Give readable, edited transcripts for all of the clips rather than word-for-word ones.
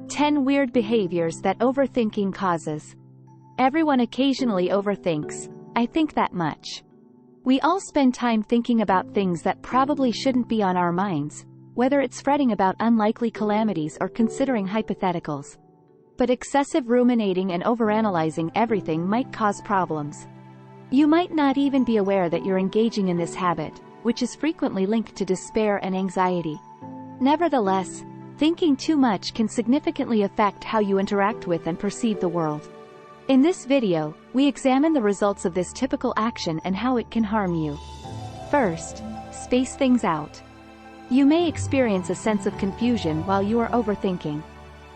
10 weird behaviors that overthinking causes. Everyone occasionally overthinks. I think that much. We all spend time thinking about things that probably shouldn't be on our minds, whether it's fretting about unlikely calamities or considering hypotheticals. But excessive ruminating and overanalyzing everything might cause problems. You might not even be aware that you're engaging in this habit, which is frequently linked to despair and anxiety. Nevertheless, thinking too much can significantly affect how you interact with and perceive the world. In this video, we examine the results of this typical action and how it can harm you. First, space things out. You may experience a sense of confusion while you are overthinking.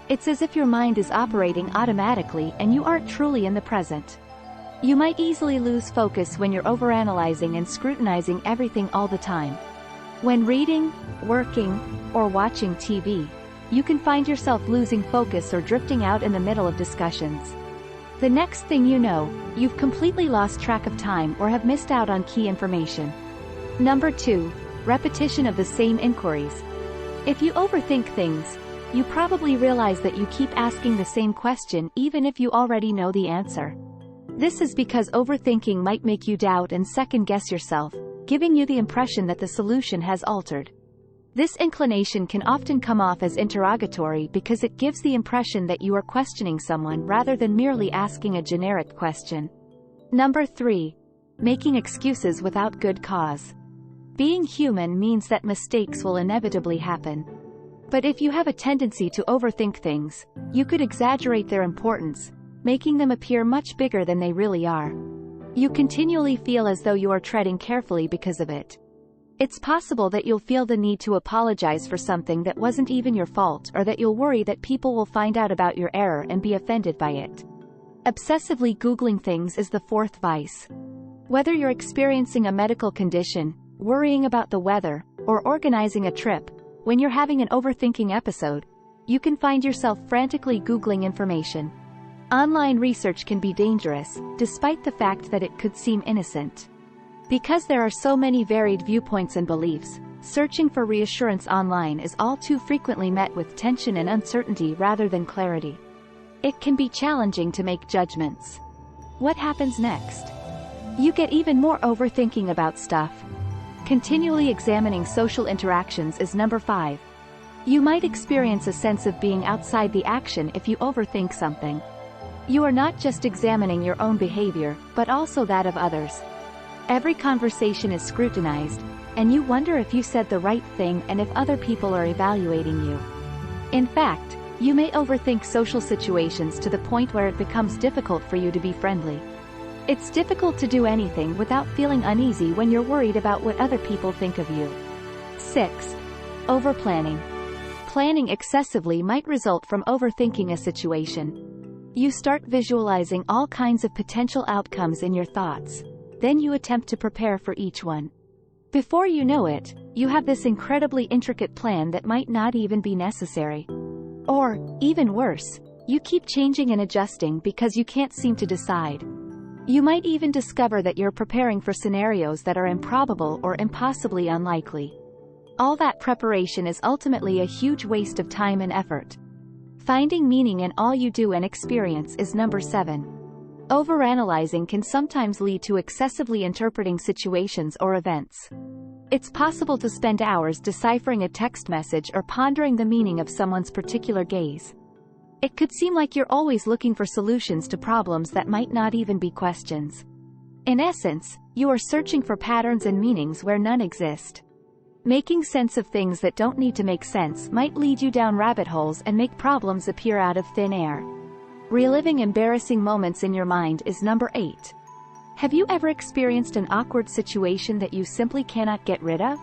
It's as if your mind is operating automatically and you aren't truly in the present. You might easily lose focus when you're overanalyzing and scrutinizing everything all the time. When reading, working, or watching TV, you can find yourself losing focus or drifting out in the middle of discussions. The next thing you know, you've completely lost track of time or have missed out on key information. Number 2. Repetition of the same inquiries. If you overthink things, you probably realize that you keep asking the same question even if you already know the answer. This is because overthinking might make you doubt and second-guess yourself, giving you the impression that the solution has altered. This inclination can often come off as interrogatory because it gives the impression that you are questioning someone rather than merely asking a generic question. Number 3. Making excuses without good cause. Being human means that mistakes will inevitably happen. But if you have a tendency to overthink things, you could exaggerate their importance, making them appear much bigger than they really are. You continually feel as though you are treading carefully because of it. It's possible that you'll feel the need to apologize for something that wasn't even your fault, or that you'll worry that people will find out about your error and be offended by it. Obsessively Googling things is the fourth vice. Whether you're experiencing a medical condition, worrying about the weather, or organizing a trip, when you're having an overthinking episode, you can find yourself frantically Googling information. Online research can be dangerous, despite the fact that it could seem innocent. Because there are so many varied viewpoints and beliefs, searching for reassurance online is all too frequently met with tension and uncertainty rather than clarity. It can be challenging to make judgments. What happens next? You get even more overthinking about stuff. Continually examining social interactions is number 5. You might experience a sense of being outside the action if you overthink something. You are not just examining your own behavior, but also that of others. Every conversation is scrutinized, and you wonder if you said the right thing and if other people are evaluating you. In fact, you may overthink social situations to the point where it becomes difficult for you to be friendly. It's difficult to do anything without feeling uneasy when you're worried about what other people think of you. 6. Overplanning. Planning excessively might result from overthinking a situation. You start visualizing all kinds of potential outcomes in your thoughts. Then you attempt to prepare for each one. Before you know it, you have this incredibly intricate plan that might not even be necessary. Or, even worse, you keep changing and adjusting because you can't seem to decide. You might even discover that you're preparing for scenarios that are improbable or impossibly unlikely. All that preparation is ultimately a huge waste of time and effort. Finding meaning in all you do and experience is number 7. Overanalyzing can sometimes lead to excessively interpreting situations or events. It's possible to spend hours deciphering a text message or pondering the meaning of someone's particular gaze. It could seem like you're always looking for solutions to problems that might not even be questions. In essence, you are searching for patterns and meanings where none exist. Making sense of things that don't need to make sense might lead you down rabbit holes and make problems appear out of thin air. Reliving embarrassing moments in your mind is number 8. Have you ever experienced an awkward situation that you simply cannot get rid of?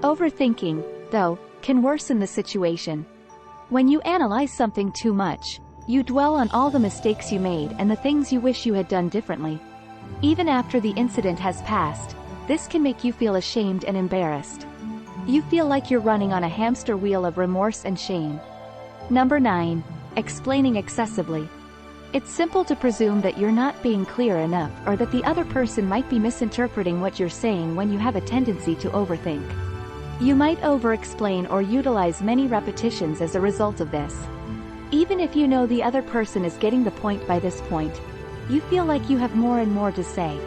Overthinking, though, can worsen the situation. When you analyze something too much, you dwell on all the mistakes you made and the things you wish you had done differently. Even after the incident has passed, this can make you feel ashamed and embarrassed. You feel like you're running on a hamster wheel of remorse and shame. Number 9. Explaining excessively. It's simple to presume that you're not being clear enough or that the other person might be misinterpreting what you're saying when you have a tendency to overthink. You might over-explain or utilize many repetitions as a result of this. Even if you know the other person is getting the point by this point, you feel like you have more and more to say.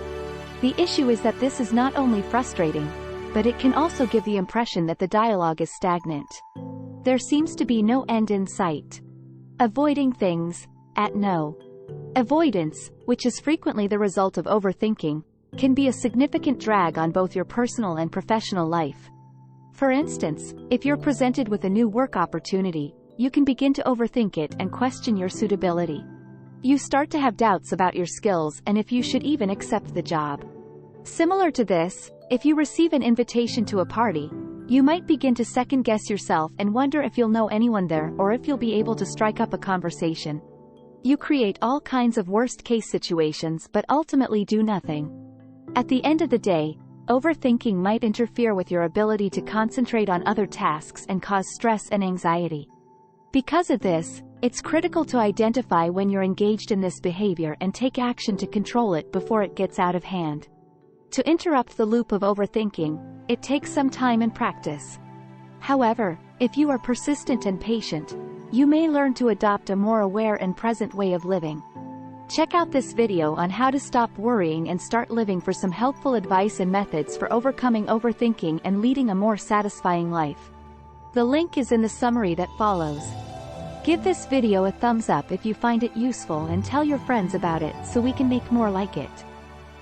The issue is that this is not only frustrating, but it can also give the impression that the dialogue is stagnant. There seems to be no end in sight. Avoiding things, no. Avoidance, which is frequently the result of overthinking, can be a significant drag on both your personal and professional life. For instance, if you're presented with a new work opportunity, you can begin to overthink it and question your suitability. You start to have doubts about your skills and if you should even accept the job. Similar to this, if you receive an invitation to a party, you might begin to second-guess yourself and wonder if you'll know anyone there or if you'll be able to strike up a conversation. You create all kinds of worst-case situations but ultimately do nothing. At the end of the day, overthinking might interfere with your ability to concentrate on other tasks and cause stress and anxiety. Because of this, it's critical to identify when you're engaged in this behavior and take action to control it before it gets out of hand. To interrupt the loop of overthinking, it takes some time and practice. However, if you are persistent and patient, you may learn to adopt a more aware and present way of living. Check out this video on how to stop worrying and start living for some helpful advice and methods for overcoming overthinking and leading a more satisfying life. The link is in the summary that follows. Give this video a thumbs up if you find it useful and tell your friends about it so we can make more like it.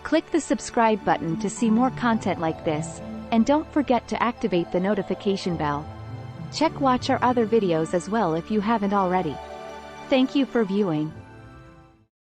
Click the subscribe button to see more content like this, and don't forget to activate the notification bell. Watch our other videos as well if you haven't already. Thank you for viewing.